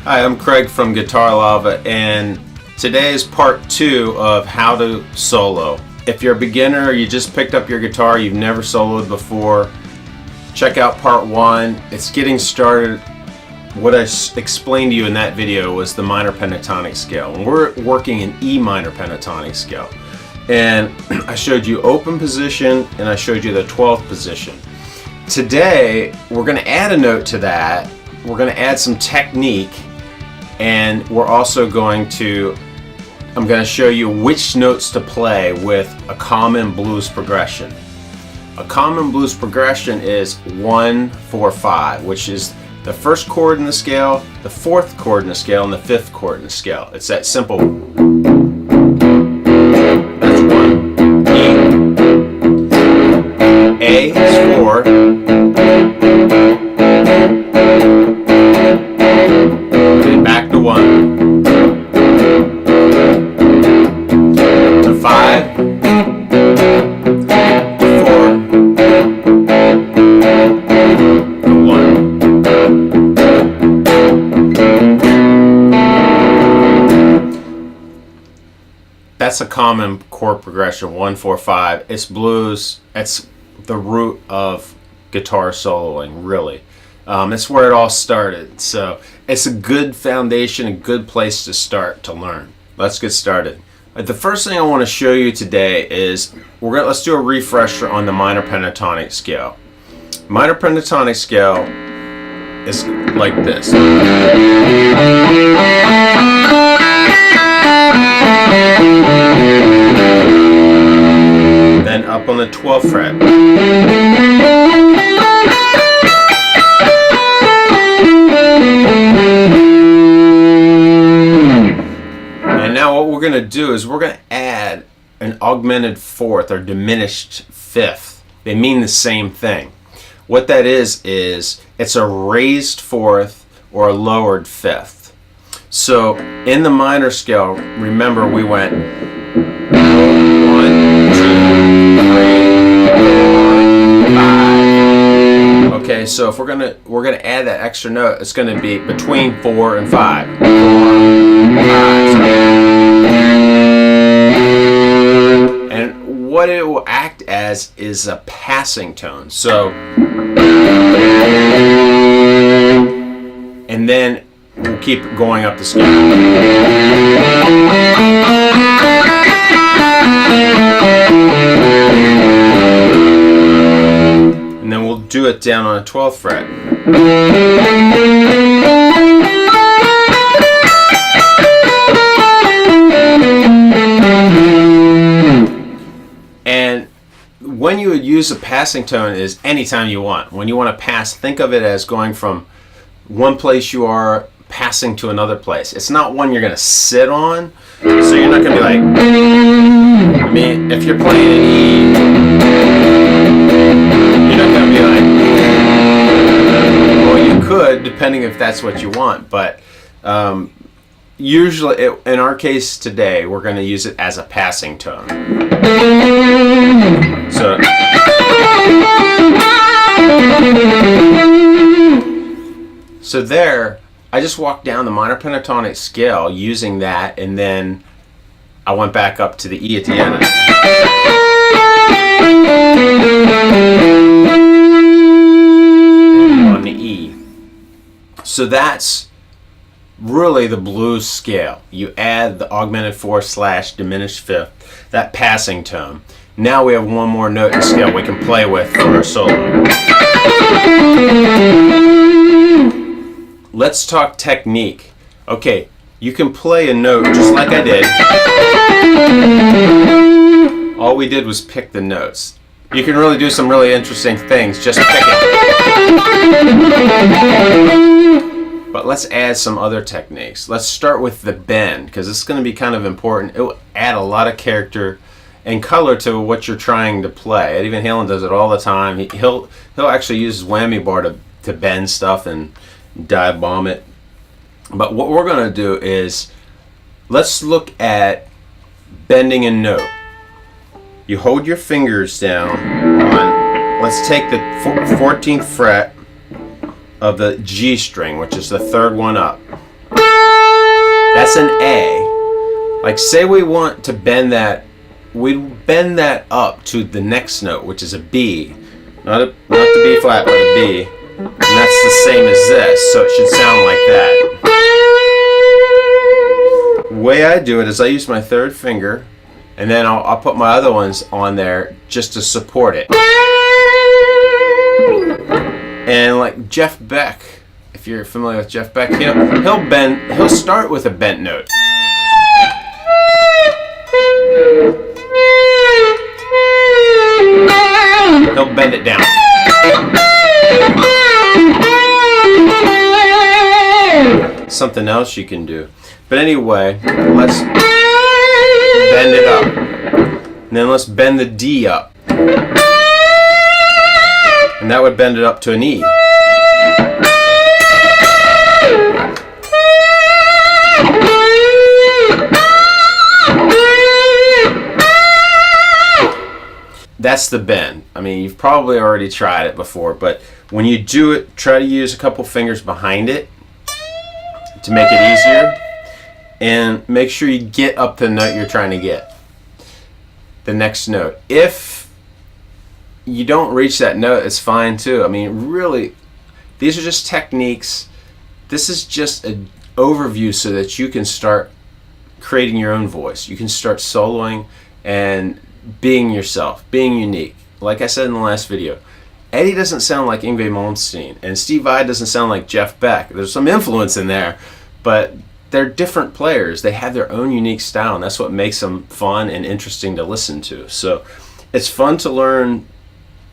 Hi, I'm Craig from Guitar Lava, and today is part 2 of how to solo. If you're a beginner, you just picked up your guitar, you've never soloed before, check out part 1. It's getting started. What I explained to you in that video was the minor pentatonic scale. And we're working in E minor pentatonic scale. And I showed you open position and I showed you the 12th position. Today, we're going to add a note to that. We're going to add some technique. And we're also I'm going to show you which notes to play with a common blues progression. A common blues progression is 1, 4, 5, which is the first chord in the scale, the 4th chord in the scale, and the 5th chord in the scale. It's that simple. That's 1. E. A is 4. Back to 1, to 5, to 4, to 1. That's a common chord progression, 1, 4, 5. It's blues. It's the root of guitar soloing, really. It's where it all started. So it's a good foundation, a good place to start to learn. Let's get started. The first thing I want to show you today is let's do a refresher on the minor pentatonic scale. Minor pentatonic scale is like this. Then up on the 12th fret. And now what we're going to do is we're going to add an augmented 4th or diminished 5th. They mean the same thing. What that is it's a raised 4th or a lowered 5th. So in the minor scale, remember we went 1, 2, 3, 4, 5. Okay, so if we're gonna add that extra note, it's gonna be between 4 and 5. 4, 5. And what it will act as is a passing tone. So, and then we'll keep going up the scale. And then we'll do it down on a 12th fret. And when you would use a passing tone is anytime you want. When you want to pass, think of it as going from one place you are passing to another place. It's not one you're going to sit on, so you're not going to be like, I mean, if you're playing an E, you're not going to be like, well, you could, depending if that's what you want, but usually, in our case today, we're going to use it as a passing tone. So there, I just walked down the minor pentatonic scale using that, and then I went back up to the E at the end. On the E. So that's really the blues scale. You add the augmented 4th / diminished 5th, that passing tone. Now we have one more note and scale we can play with for our solo. Let's talk technique. Okay, you can play a note just like I did. All we did was pick the notes. You can really do some really interesting things just picking. But let's add some other techniques. Let's start with the bend, because it's going to be kind of important. It will add a lot of character and color to what you're trying to play. Eddie Van Halen does it all the time. He'll actually use his whammy bar to bend stuff and dive bomb it. But what we're going to do is let's look at bending a note. You hold your fingers down on, let's take the 14th fret of the G string, which is the third one up. And That's an A. Like, say we want to bend that, we bend that up to the next note, which is a B. Not the B flat, but a B. And that's the same as this, so it should sound like that. The way I do it is I use my third finger, and then I'll put my other ones on there just to support it. And like Jeff Beck, if you're familiar with Jeff Beck, he'll start with a bent note. He'll bend it down. Something else you can do. But anyway, let's bend it up. And then let's bend the D up. And that would bend it up to an E. That's the bend. I mean, you've probably already tried it before, but when you do it, try to use a couple fingers behind it to make it easier. And make sure you get up the note you're trying to get. The next note. If you don't reach that note, it's fine too. I mean, really, these are just techniques. This is just an overview so that you can start creating your own voice. You can start soloing and being yourself, being unique. Like I said in the last video, Eddie doesn't sound like Yngwie Malmsteen, and Steve Vai doesn't sound like Jeff Beck. There's some influence in there, but they're different players. They have their own unique style, and that's what makes them fun and interesting to listen to. So it's fun to learn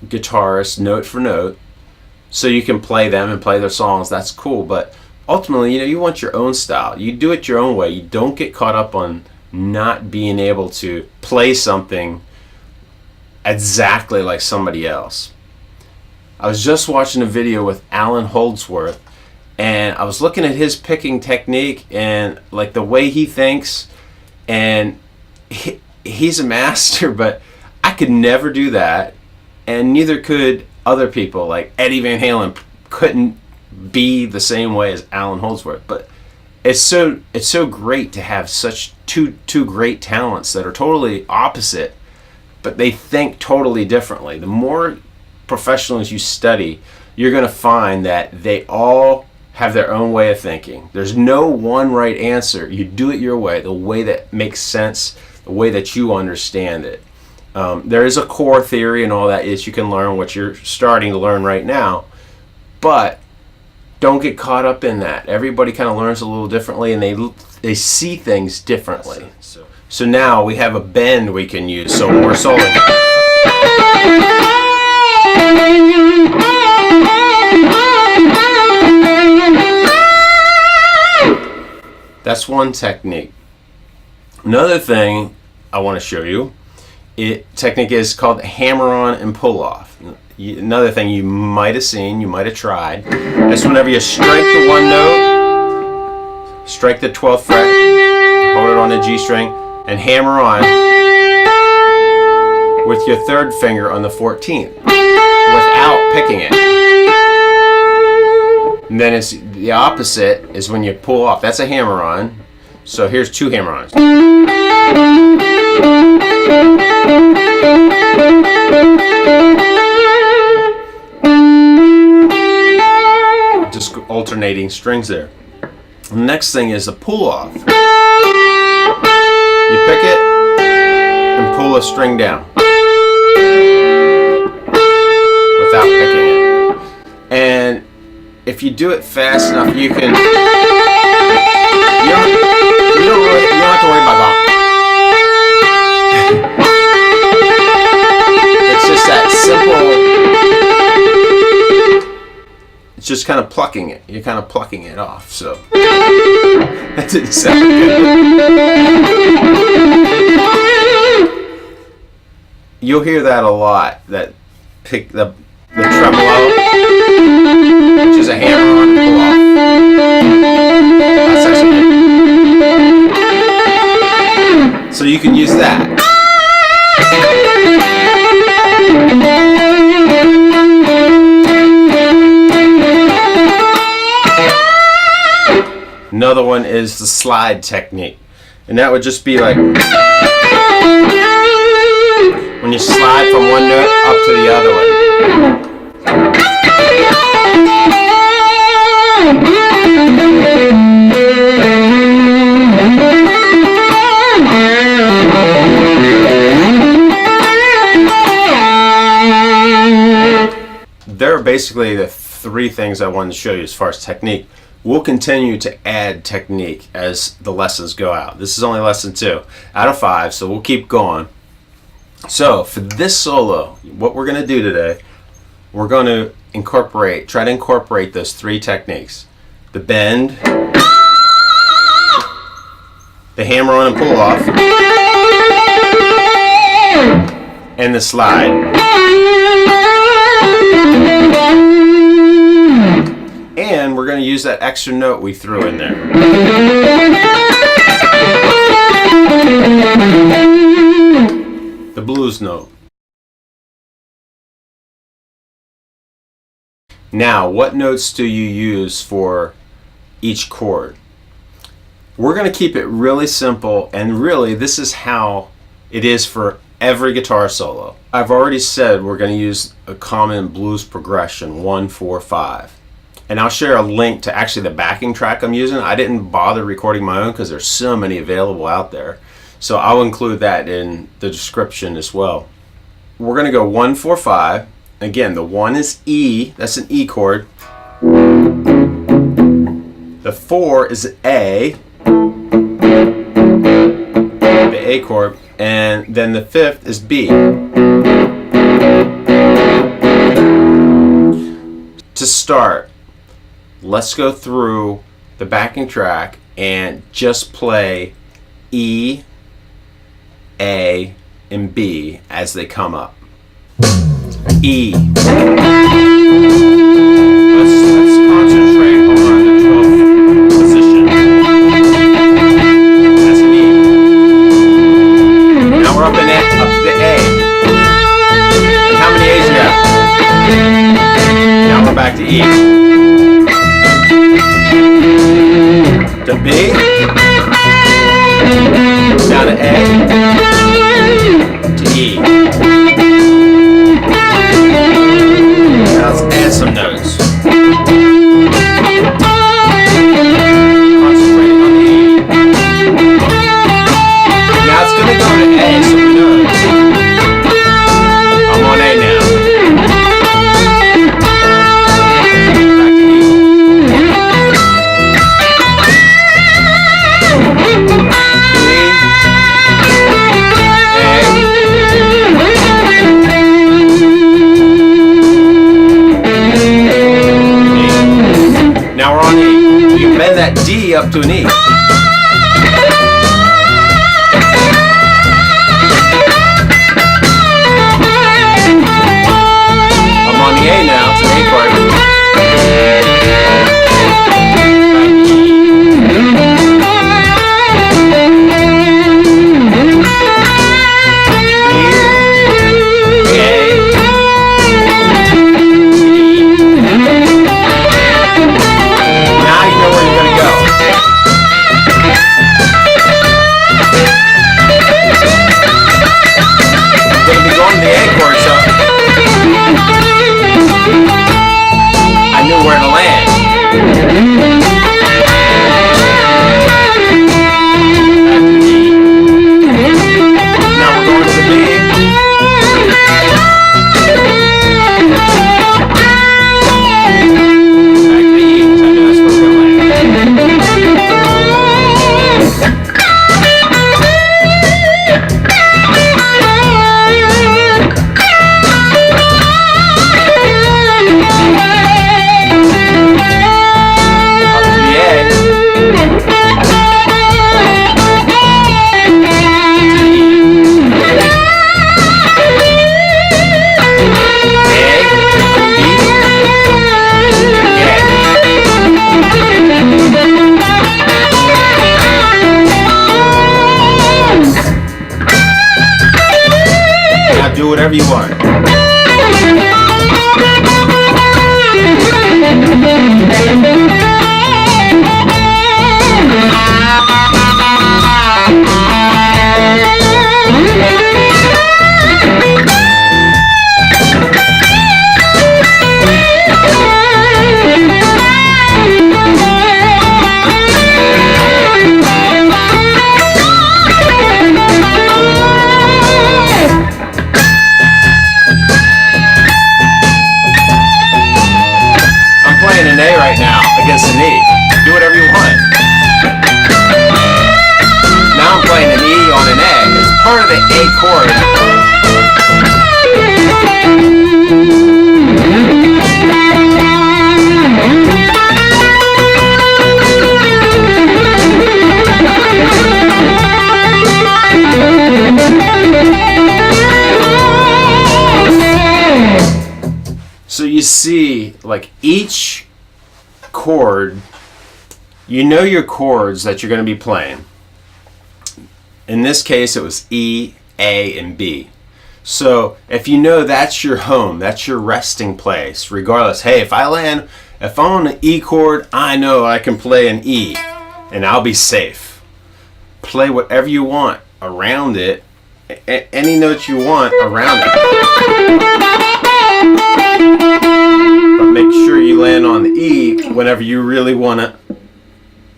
guitarists note for note so you can play them and play their songs. That's cool, but ultimately, you want your own style. You do it your own way. You don't get caught up on not being able to play something exactly like somebody else. I was just watching a video with Alan Holdsworth, and I was looking at his picking technique and like the way he thinks, and he's a master, but I could never do that, and neither could other people. Like Eddie Van Halen couldn't be the same way as Alan Holdsworth. But it's so great to have such two great talents that are totally opposite, but they think totally differently. The more professionals you study, you're going to find that they all have their own way of thinking. There's no one right answer. You do it your way, the way that makes sense, the way that you understand it. There is a core theory and all that is you can learn what you're starting to learn right now, but don't get caught up in that. Everybody kind of learns a little differently, and they see things differently. So now we have a bend we can use. So when we're soloing, that's one technique. Another thing I want to show you, technique is called Hammeron and Pulloff. Another thing you might have seen, you might have tried. That's whenever you strike the one note, strike the 12th fret, hold it on the G string, and hammer on with your third finger on the 14th without picking it. And then it's the opposite is when you pull off. That's a hammer on. So here's two hammer-ons. Just alternating strings there. The next thing is a pull-off. You pick it and pull a string down without picking it. And if you do it fast enough, you can. You don't have to worry about that. It's just that simple. It's just kind of plucking it. You're kind of plucking it off. So that didn't sound good. You'll hear that a lot. That pick the tremolo, which is a hammer on and pull off. That's actually good. So you can use that. Another one is the slide technique. And that would just be like when you slide from one note up to the other one. There are basically the three things I wanted to show you as far as technique. We'll continue to add technique as the lessons go out. This is only lesson 2 out of 5, so we'll keep going. So for this solo, what we're going to do today, we're going to try to incorporate those 3 techniques. The bend, the hammer on and pull off, and the slide. And we're going to use that extra note we threw in there. The blues note. Now, what notes do you use for each chord? We're going to keep it really simple, and really this is how it is for every guitar solo. I've already said we're going to use a common blues progression, 1, 4, 5. And I'll share a link to actually the backing track I'm using. I didn't bother recording my own because there's so many available out there. So I'll include that in the description as well. We're going to go 1, 4, 5. Again, the 1 is E. That's an E chord. The 4 is A. The A chord. And then the 5th is B. To start, let's go through the backing track and just play E, A, and B as they come up. E. Let's concentrate on the 12th position. That's an E. Now we're up to A. And how many A's do you have? Now we're back to E. To B, down to A, to E. Now let's add some notes. Concentrating on the E. Now it's going to go to A, so we know it. I'm on A now. Now we're on E. You bend that D up to an E. I'm on the A now. It's an A chord. Where to land. Now we're going to the B. Back to E. I know that's where we're going to do whatever you want. you see, like, each chord, you know your chords that you're going to be playing. In this case, it was E, A, and B. So if you know that's your home, that's your resting place, regardless, hey, if I'm on an E chord, I know I can play an E and I'll be safe. Play whatever you want around it, any notes you want around it. But make sure you land on the E whenever you really want to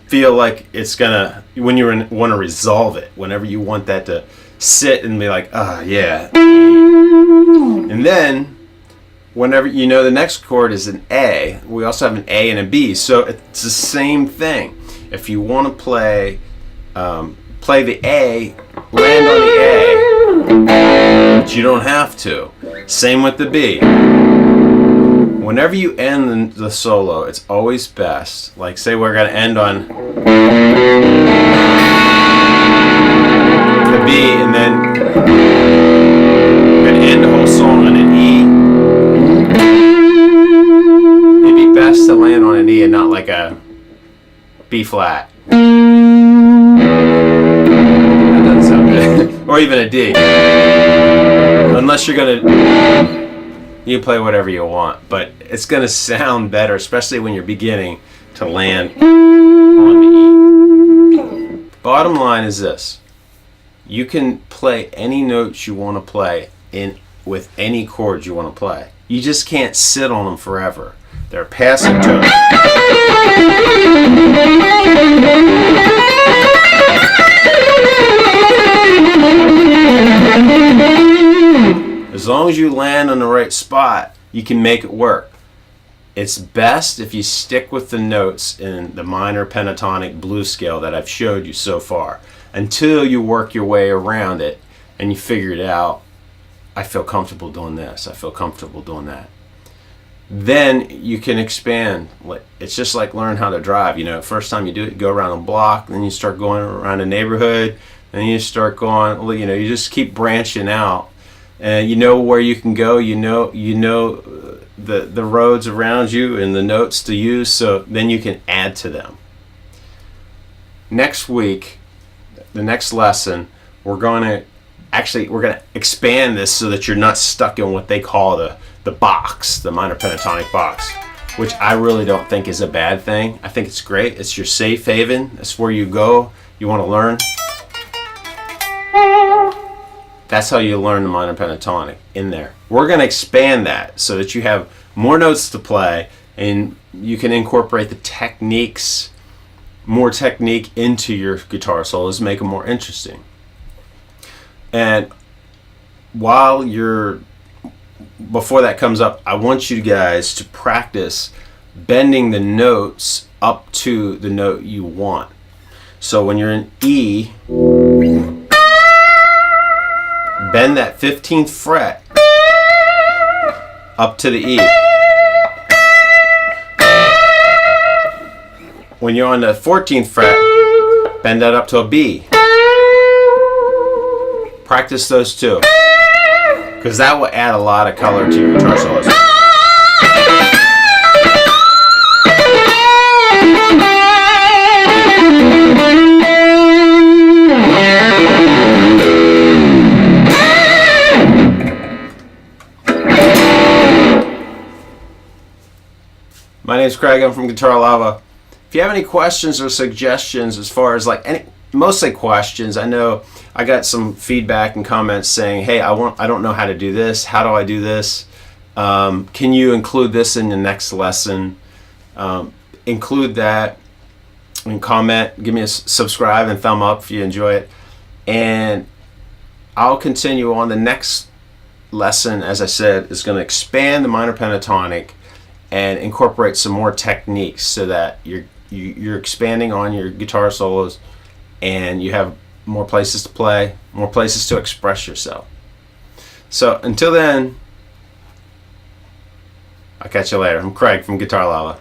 feel like it's gonna, when you want to resolve it, whenever you want that to sit and be like, yeah. And then whenever you know the next chord is an A, we also have an A and a B, so it's the same thing. If you want to play the A, land on the A, but you don't have to. Same with the B. Whenever you end the solo, it's always best, like say we're going to end on the B, and then we're going to end the whole song on an E. It'd be best to land on an E and not like a B flat. That doesn't sound good. Or even a D. Unless you're going to... You play whatever you want, but it's going to sound better, especially when you're beginning to land on the E. Bottom line is this. You can play any notes you want to play with any chords you want to play. You just can't sit on them forever. They're passing tones. As long as you land on the right spot, you can make it work. It's best if you stick with the notes in the minor pentatonic blues scale that I've showed you so far until you work your way around it and you figure it out. I feel comfortable doing this. I feel comfortable doing that. Then you can expand. It's just like learn how to drive. You know, first time you do it, you go around the block, then you start going around the neighborhood, then you start going, you know, you just keep branching out. And you know where you can go, you know the roads around you and the notes to use, so then you can add to them. Next week, the next lesson, we're going to expand this so that you're not stuck in what they call the box, the minor pentatonic box, which I really don't think is a bad thing. I think it's great. It's your safe haven. It's where you go. You want to learn. That's how you learn the minor pentatonic, in there. We're going to expand that so that you have more notes to play and you can incorporate the techniques, more technique into your guitar solos, make them more interesting. And before that comes up, I want you guys to practice bending the notes up to the note you want. So when you're in E, bend that 15th fret up to the E. When you're on the 14th fret, bend that up to a B. Practice those two, because that will add a lot of color to your guitar solos. My name is Craig. I'm from Guitar Lava. If you have any questions or suggestions, as far as mostly questions, I know I got some feedback and comments saying, "Hey, I don't know how to do this. How do I do this? Can you include this in the next lesson?" Include that and comment. Give me a subscribe and thumb up if you enjoy it, and I'll continue on. The next lesson, as I said, is going to expand the minor pentatonic and incorporate some more techniques so that you're expanding on your guitar solos and you have more places to play, more places to express yourself. So until then, I'll catch you later. I'm Craig from Guitar Lava.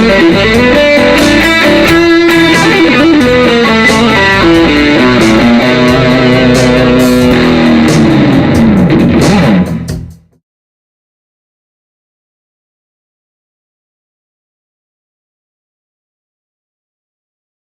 Thank you.